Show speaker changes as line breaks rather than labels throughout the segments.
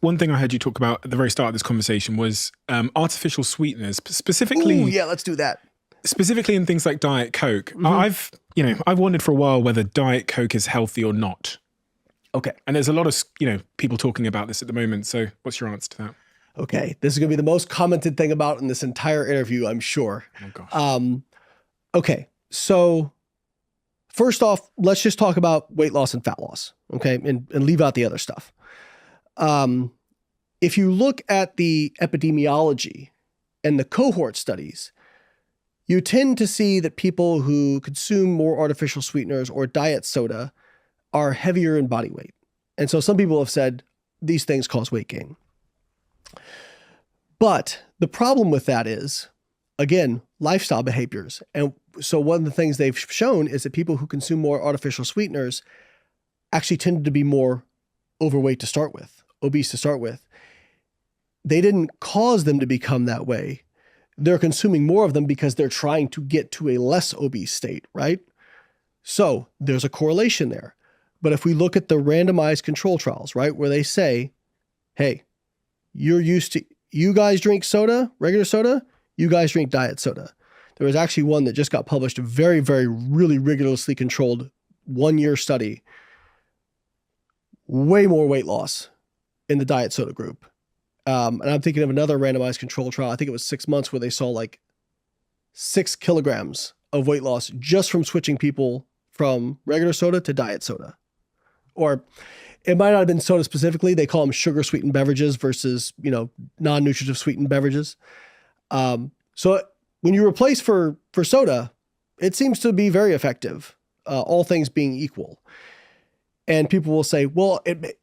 one thing I heard you talk about at the very start of this conversation was artificial sweeteners, specifically.
Ooh, yeah, let's do that.
Specifically in things like Diet Coke. I've wondered for a while whether Diet Coke is healthy or not.
Okay.
And there's a lot of, people talking about this at the moment. So what's your answer to that?
Okay. This is going to be the most commented thing about in this entire interview, I'm sure.
Oh, gosh.
Okay. So first off, let's just talk about weight loss and fat loss. Okay. And leave out the other stuff. If you look at the epidemiology and the cohort studies, you tend to see that people who consume more artificial sweeteners or diet soda are heavier in body weight. And so some people have said these things cause weight gain. But the problem with that is, again, lifestyle behaviors. And so one of the things they've shown is that people who consume more artificial sweeteners actually tended to be more overweight to start with, obese to start with. They didn't cause them to become that way. They're consuming more of them because they're trying to get to a less obese state, right? So there's a correlation there. But if we look at the randomized control trials, right, where they say, hey, you guys drink soda, regular soda, you guys drink diet soda. There was actually one that just got published, a very, very, really rigorously controlled 1-year study. Way more weight loss in the diet soda group. And I'm thinking of another randomized control trial. I think it was 6 months where they saw like 6 kilograms of weight loss just from switching people from regular soda to diet soda. Or it might not have been soda specifically. They call them sugar sweetened beverages versus, non-nutritive sweetened beverages. So when you replace for soda, it seems to be very effective, all things being equal. And people will say, well, it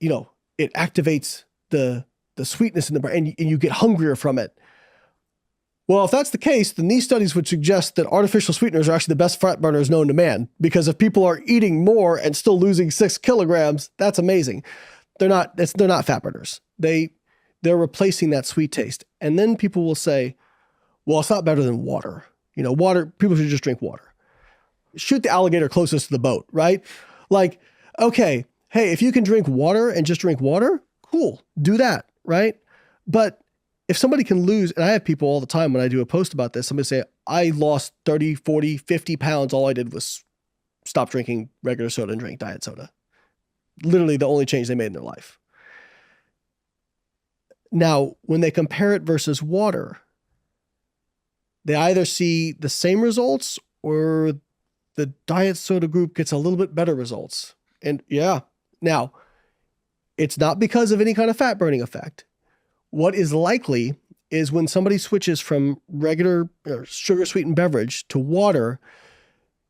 activates the sweetness in the brain and you get hungrier from it. Well, if that's the case, then these studies would suggest that artificial sweeteners are actually the best fat burners known to man, because if people are eating more and still losing 6 kilograms, that's amazing. They're not fat burners. They're replacing that sweet taste. And then people will say, well, it's not better than water. Water, people should just drink water. Shoot the alligator closest to the boat, right? Like, okay, hey, if you can drink water and just drink water, cool, do that. Right? But if somebody can lose, and I have people all the time when I do a post about this, somebody say, I lost 30, 40, 50 pounds. All I did was stop drinking regular soda and drink diet soda. Literally the only change they made in their life. Now, when they compare it versus water, they either see the same results or the diet soda group gets a little bit better results. And yeah, now, it's not because of any kind of fat burning effect. What is likely is when somebody switches from regular sugar sweetened beverage to water,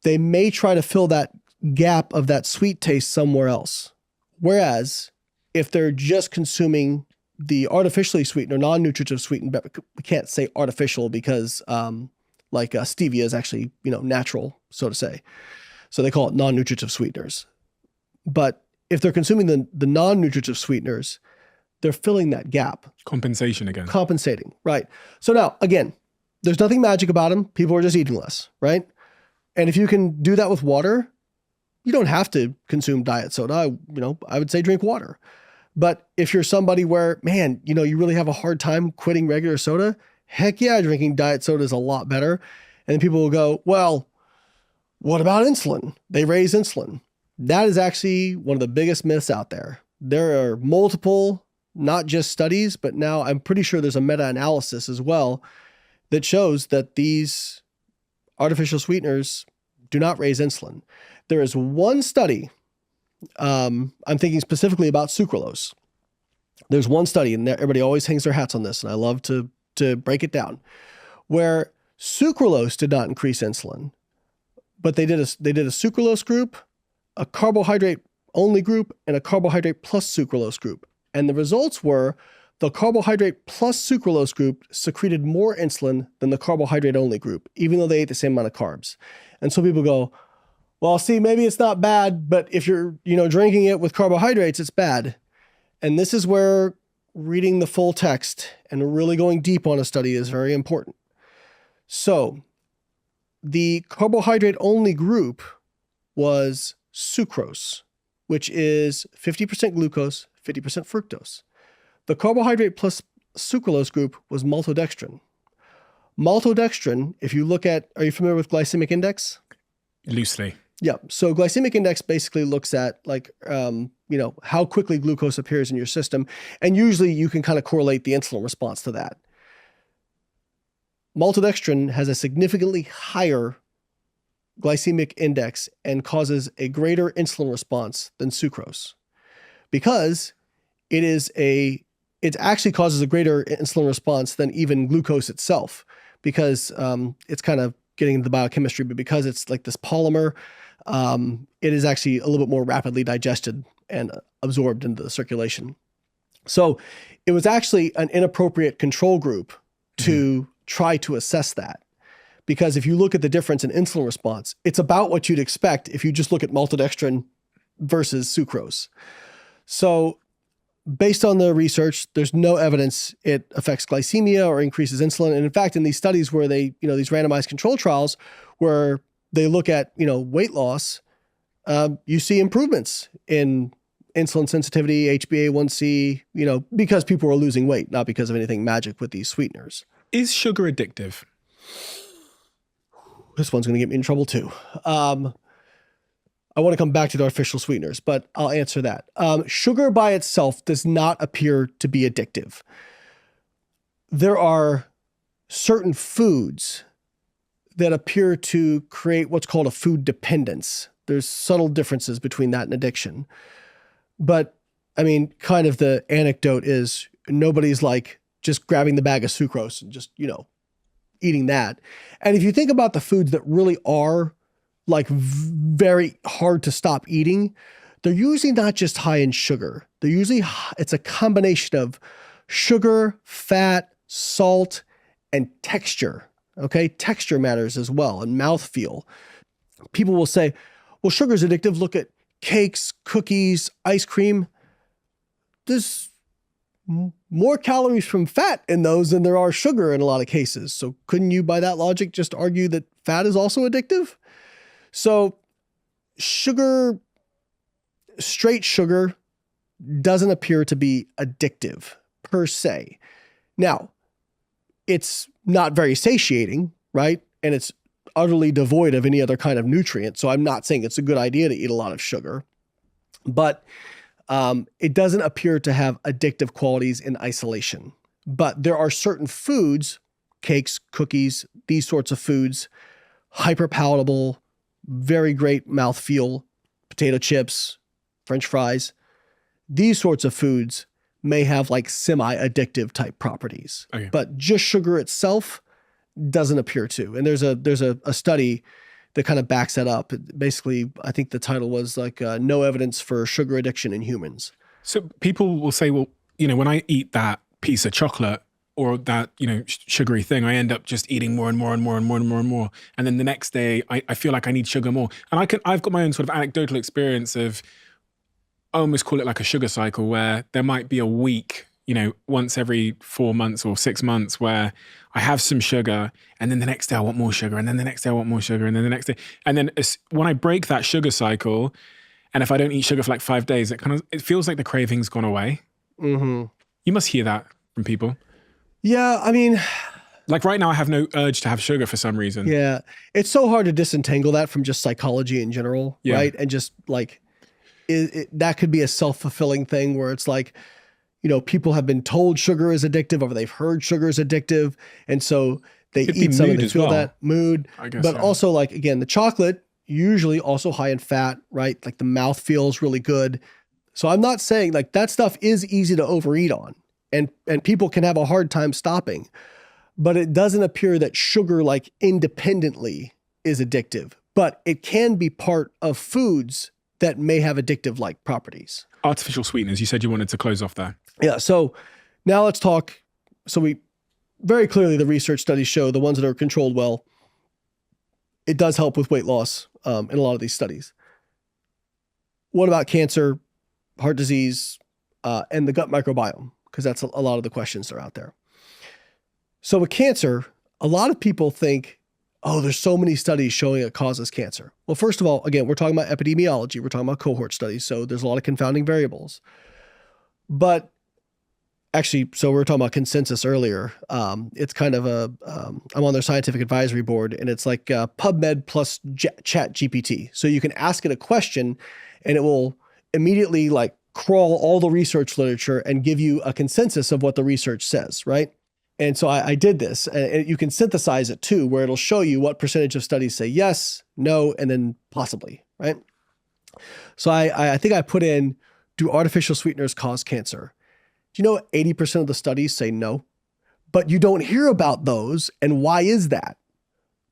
they may try to fill that gap of that sweet taste somewhere else. Whereas if they're just consuming the artificially sweetened or non-nutritive sweetened beverage, we can't say artificial because stevia is actually, natural, so to say. So they call it non-nutritive sweeteners. But if they're consuming the non-nutritive sweeteners, they're filling that gap.
Compensation again.
Compensating, right. So now, again, there's nothing magic about them. People are just eating less, right? And if you can do that with water, you don't have to consume diet soda. I would say drink water. But if you're somebody where, man, you really have a hard time quitting regular soda, heck yeah, drinking diet soda is a lot better. And then people will go, well, what about insulin? They raise insulin. That is actually one of the biggest myths out there. There are multiple, not just studies, but now I'm pretty sure there's a meta-analysis as well that shows that these artificial sweeteners do not raise insulin. There is one study, I'm thinking specifically about sucralose. There's one study, and everybody always hangs their hats on this, and I love to break it down, where sucralose did not increase insulin, but they did a sucralose group, a carbohydrate only group, and a carbohydrate plus sucralose group. And the results were the carbohydrate plus sucralose group secreted more insulin than the carbohydrate only group, even though they ate the same amount of carbs. And so people go, well, see, maybe it's not bad, but if you're, drinking it with carbohydrates, it's bad. And this is where reading the full text and really going deep on a study is very important. So the carbohydrate only group was sucrose, which is 50% glucose, 50% fructose. The carbohydrate plus sucralose group was maltodextrin. Maltodextrin, if you look at, are you familiar with glycemic index?
Loosely.
Yeah. So glycemic index basically looks at like, how quickly glucose appears in your system. And usually you can kind of correlate the insulin response to that. Maltodextrin has a significantly higher glycemic index and causes a greater insulin response than sucrose because it actually causes a greater insulin response than even glucose itself because it's kind of getting into the biochemistry, but because it's like this polymer, it is actually a little bit more rapidly digested and absorbed into the circulation. So it was actually an inappropriate control group to try to assess that. Because if you look at the difference in insulin response, it's about what you'd expect if you just look at maltodextrin versus sucrose. So based on the research, there's no evidence it affects glycemia or increases insulin. And in fact, in these studies where they, these randomized control trials where they look at, weight loss, you see improvements in insulin sensitivity, HbA1c, because people are losing weight, not because of anything magic with these sweeteners.
Is sugar addictive?
This one's going to get me in trouble too. I want to come back to the artificial sweeteners, but I'll answer that. Sugar by itself does not appear to be addictive. There are certain foods that appear to create what's called a food dependence. There's subtle differences between that and addiction. But I mean, kind of the anecdote is nobody's like just grabbing the bag of sucrose and just, eating that. And if you think about the foods that really are like very hard to stop eating, they're usually not just high in sugar. It's a combination of sugar, fat, salt, and texture. Okay. Texture matters as well, and mouthfeel. People will say, well, sugar's addictive. Look at cakes, cookies, ice cream. There's more calories from fat in those than there are sugar in a lot of cases. So couldn't you, by that logic, just argue that fat is also addictive? So sugar, straight sugar, doesn't appear to be addictive per se. Now, it's not very satiating, right? And it's utterly devoid of any other kind of nutrient. So I'm not saying it's a good idea to eat a lot of sugar, but it doesn't appear to have addictive qualities in isolation. But there are certain foods, cakes, cookies, these sorts of foods, hyper palatable, very great mouthfeel, potato chips, French fries. These sorts of foods may have like semi-addictive type properties. Okay. But just sugar itself doesn't appear to. And there's a study that kind of backs that up. Basically, I think the title was like no evidence for sugar addiction in humans.
So people will say, well, when I eat that piece of chocolate or that, sugary thing, I end up just eating more and more and more and more and more and more. And then the next day I feel like I need sugar more. And I've got my own sort of anecdotal experience of, I almost call it like a sugar cycle, where there might be a week, once every 4 months or 6 months where I have some sugar and then the next day I want more sugar and then the next day I want more sugar and then the next day. And then when I break that sugar cycle, and if I don't eat sugar for like 5 days, it feels like the craving's gone away. Mm-hmm. You must hear that from people.
Yeah, I mean,
like right now I have no urge to have sugar for some reason.
Yeah. It's so hard to disentangle that from just psychology in general, right? And just like, that could be a self-fulfilling thing where it's like, people have been told sugar is addictive or they've heard sugar is addictive. And so they eat some and they feel that mood. I guess but also like, again, the chocolate usually also high in fat, right? Like the mouth feels really good. So I'm not saying like that stuff is easy to overeat on and people can have a hard time stopping, but it doesn't appear that sugar like independently is addictive, but it can be part of foods that may have addictive like properties.
Artificial sweeteners. You said you wanted to close off there.
Yeah. So now let's talk. So we very clearly the research studies show the ones that are controlled well, it does help with weight loss in a lot of these studies. What about cancer, heart disease, and the gut microbiome? Because that's a lot of the questions that are out there. So with cancer, a lot of people think, oh, there's so many studies showing it causes cancer. Well, first of all, again, we're talking about epidemiology. We're talking about cohort studies. So there's a lot of confounding variables. But actually, so we were talking about consensus earlier. It's kind of I'm on their scientific advisory board, and it's like PubMed plus Chat GPT. So you can ask it a question and it will immediately like crawl all the research literature and give you a consensus of what the research says, right? And so I did this, and you can synthesize it too, where it'll show you what percentage of studies say yes, no, and then possibly, right? So I think I put in, do artificial sweeteners cause cancer? Do you know 80% of the studies say no? But you don't hear about those. And why is that?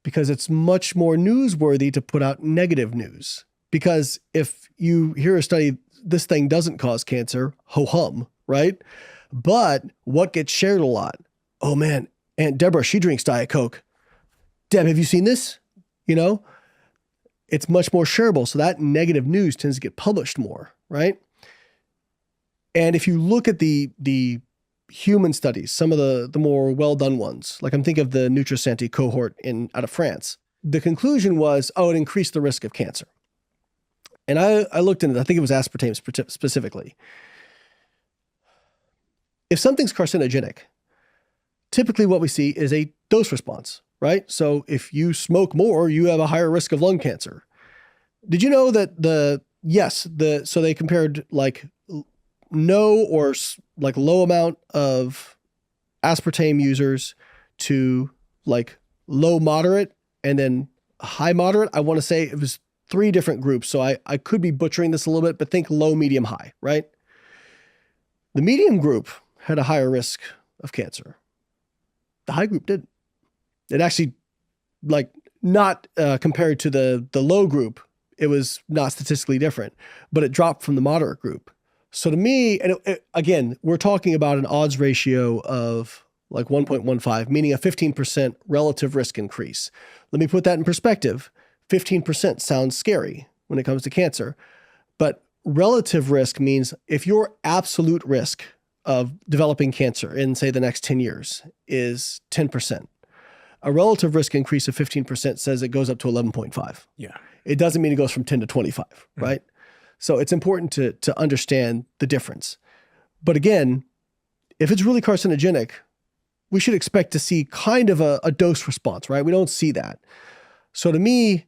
Because it's much more newsworthy to put out negative news. Because if you hear a study, this thing doesn't cause cancer, ho-hum, right? But what gets shared a lot? Oh man, Aunt Deborah, she drinks Diet Coke. Deb, have you seen this? You know, it's much more shareable. So that negative news tends to get published more, right? And if you look at the human studies, some of the more well-done ones, like I'm thinking of the NutriSanté cohort out of France, the conclusion was, oh, it increased the risk of cancer. And I looked into it, I think it was aspartame specifically. If something's carcinogenic, typically what we see is a dose response, right? So if you smoke more, you have a higher risk of lung cancer. Did you know that so they compared like no or like low amount of aspartame users to like low moderate and then high moderate? I want to say it was 3 different groups. So I could be butchering this a little bit, but think low, medium, high, right? The medium group had a higher risk of cancer. The high group didn't. It actually, like, not compared to the low group, it was not statistically different, but it dropped from the moderate group. So to me, and again, we're talking about an odds ratio of like 1.15, meaning a 15% relative risk increase. Let me put that in perspective. 15% sounds scary when it comes to cancer, but relative risk means if your absolute risk of developing cancer in, say, the next 10 years is 10%, a relative risk increase of 15% says it goes up to 11.5.
Yeah.
It doesn't mean it goes from 10 to 25, right? So it's important to understand the difference. But again, if it's really carcinogenic, we should expect to see kind of a dose response, right? We don't see that. So to me,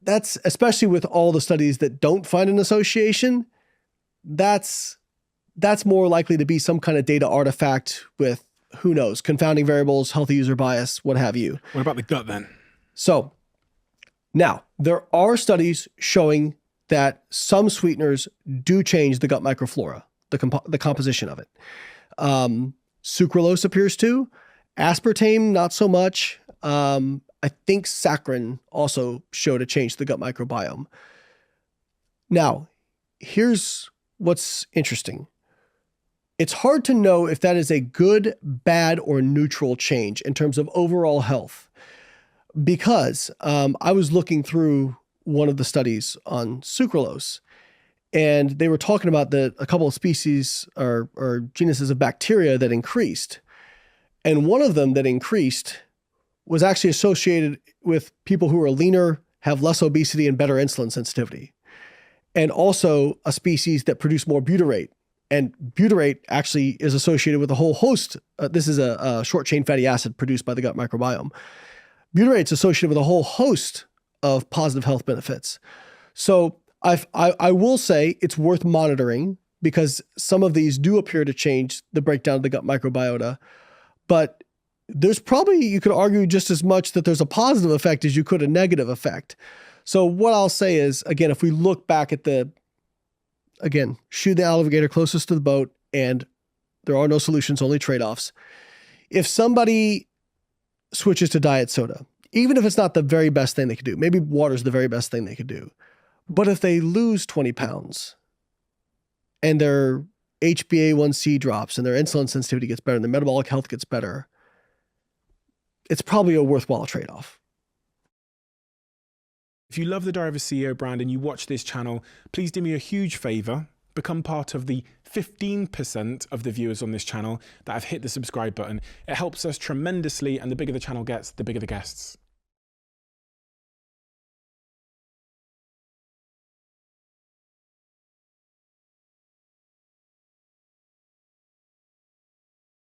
that's, especially with all the studies that don't find an association, that's more likely to be some kind of data artifact with, who knows, confounding variables, healthy user bias, what have you.
What about the gut then?
So now there are studies showing that some sweeteners do change the gut microflora, the composition of it. Sucralose appears to, aspartame, not so much. I think saccharin also showed a change to the gut microbiome. Now, here's what's interesting. It's hard to know if that is a good, bad, or neutral change in terms of overall health, because I was looking through one of the studies on sucralose, and they were talking about a couple of species or genuses of bacteria that increased. And one of them that increased was actually associated with people who are leaner, have less obesity, and better insulin sensitivity. And also a species that produce more butyrate. And butyrate actually is associated with a whole host. This is a short-chain fatty acid produced by the gut microbiome. Butyrate's associated with a whole host of positive health benefits. So I will say it's worth monitoring because some of these do appear to change the breakdown of the gut microbiota. But there's probably, you could argue just as much that there's a positive effect as you could a negative effect. So what I'll say is, again, if we look back at shoot the alligator closest to the boat, and there are no solutions, only trade-offs. If somebody switches to diet soda, even if it's not the very best thing they could do, maybe water's the very best thing they could do. But if they lose 20 pounds and their HbA1c drops and their insulin sensitivity gets better and their metabolic health gets better, it's probably a worthwhile trade-off.
If you love the Diary of a CEO brand and you watch this channel, please do me a huge favor. Become part of the 15% of the viewers on this channel that have hit the subscribe button. It helps us tremendously, and the bigger the channel gets, the bigger the guests.